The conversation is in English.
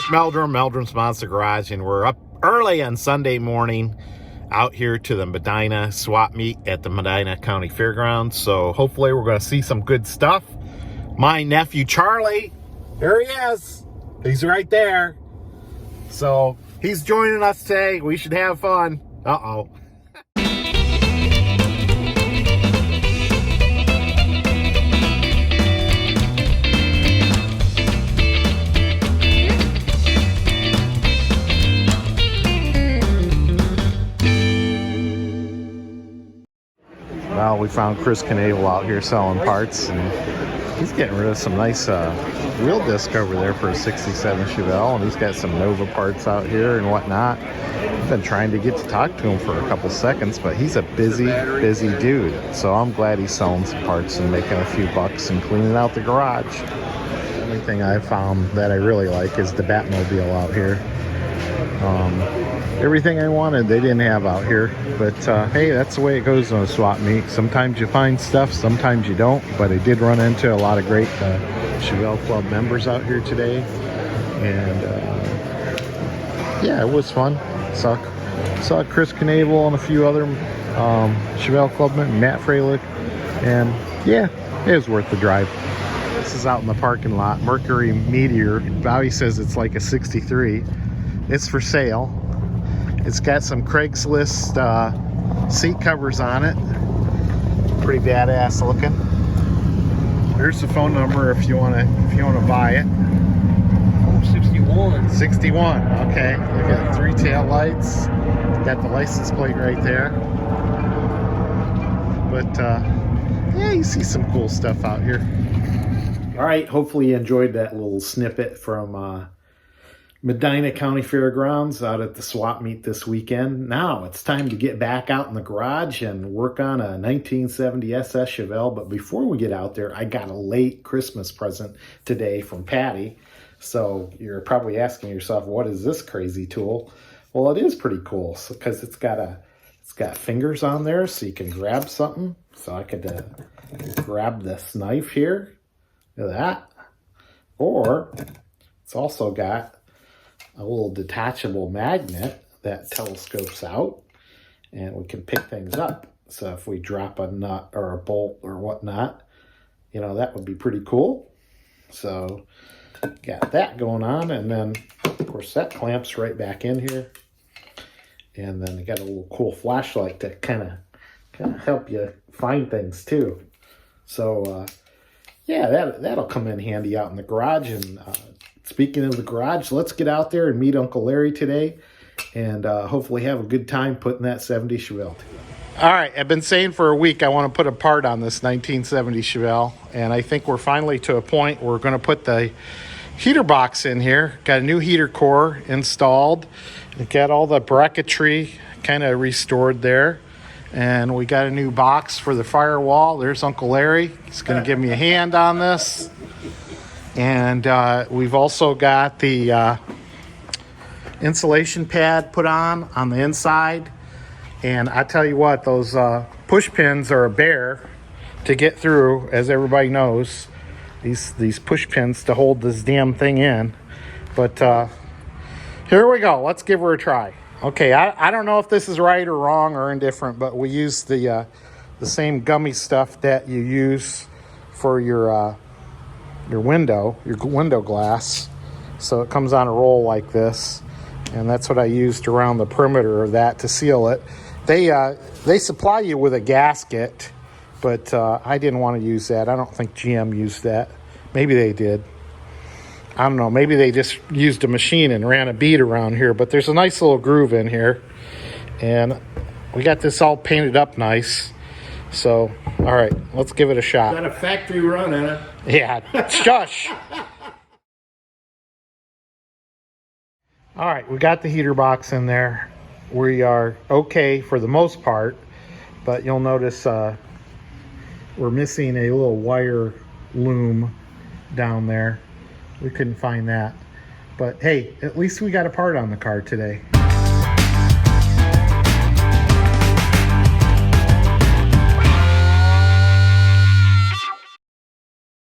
Meldrum's Monster Garage, and we're up early on Sunday morning out here to the Medina swap meet at the Medina County Fairgrounds. So hopefully we're going to see some good stuff. My nephew Charlie, there he is. He's right there. So he's joining us today. We should have fun. Uh-oh. Well, we found Chris Knable out here selling parts, and he's getting rid of some nice wheel disc over there for a 67 Chevelle, and he's got some Nova parts out here and whatnot. I've been trying to get to talk to him for a couple seconds, but he's a busy dude. So I'm glad he's selling some parts and making a few bucks and cleaning out the garage. The only thing I found that I really like is the Batmobile out here. Everything I wanted they didn't have out here, but hey, that's the way it goes on a swap meet. Sometimes you find stuff, sometimes you don't, but I did run into a lot of great Chevelle Club members out here today, and yeah, it was fun. Saw Chris Knable and a few other Chevelle Club members, Matt Freilich, and yeah, it was worth the drive. This is out in the parking lot, Mercury Meteor. Bobby says it's like a 63. It's for sale. It's got some Craigslist seat covers on it. Pretty badass looking. There's the phone number if you wanna buy it. 61. 61. Okay. Look at 3 tail lights. Got the license plate right there. But yeah, you see some cool stuff out here. All right. Hopefully you enjoyed that little snippet from Medina County Fairgrounds out at the swap meet this weekend. Now it's time to get back out in the garage and work on a 1970 SS Chevelle. But before we get out there, I got a late Christmas present today from Patty. So you're probably asking yourself, what is this crazy tool? Well, it is pretty cool because it's got fingers on there so you can grab something. So I could grab this knife here. Look at that. Or it's also got a little detachable magnet that telescopes out, and we can pick things up. So if we drop a nut or a bolt or whatnot, you know, that would be pretty cool. So got that going on, and then of course that clamps right back in here, and then I got a little cool flashlight to kind of help you find things too. So yeah, that'll come in handy out in the garage. And speaking of the garage, let's get out there and meet Uncle Larry today, and hopefully have a good time putting that 70 Chevelle together. All right, I've been saying for a week I want to put a part on this 1970 Chevelle, and I think we're finally to a point where we're going to put the heater box in here. Got a new heater core installed. Got all the bracketry kind of restored there. And we got a new box for the firewall. There's Uncle Larry. He's going to give me a hand on this. And we've also got the insulation pad put on the inside. And I tell you what, those push pins are a bear to get through, as everybody knows. These push pins to hold this damn thing in. But here we go. Let's give her a try. Okay, I don't know if this is right or wrong or indifferent, but we use the same gummy stuff that you use for your window glass. So it comes on a roll like this, and that's what I used around the perimeter of that to seal it. They supply you with a gasket, but I didn't want to use that. I don't think GM used that. Maybe they did. I don't know. Maybe they just used a machine and ran a bead around here, but there's a nice little groove in here, and we got this all painted up nice. So, all right, let's give it a shot. Got a factory run in it. Yeah, shush. All right, we got the heater box in there. We are okay for the most part, but you'll notice we're missing a little wire loom down there. We couldn't find that. But hey, at least we got a part on the car today.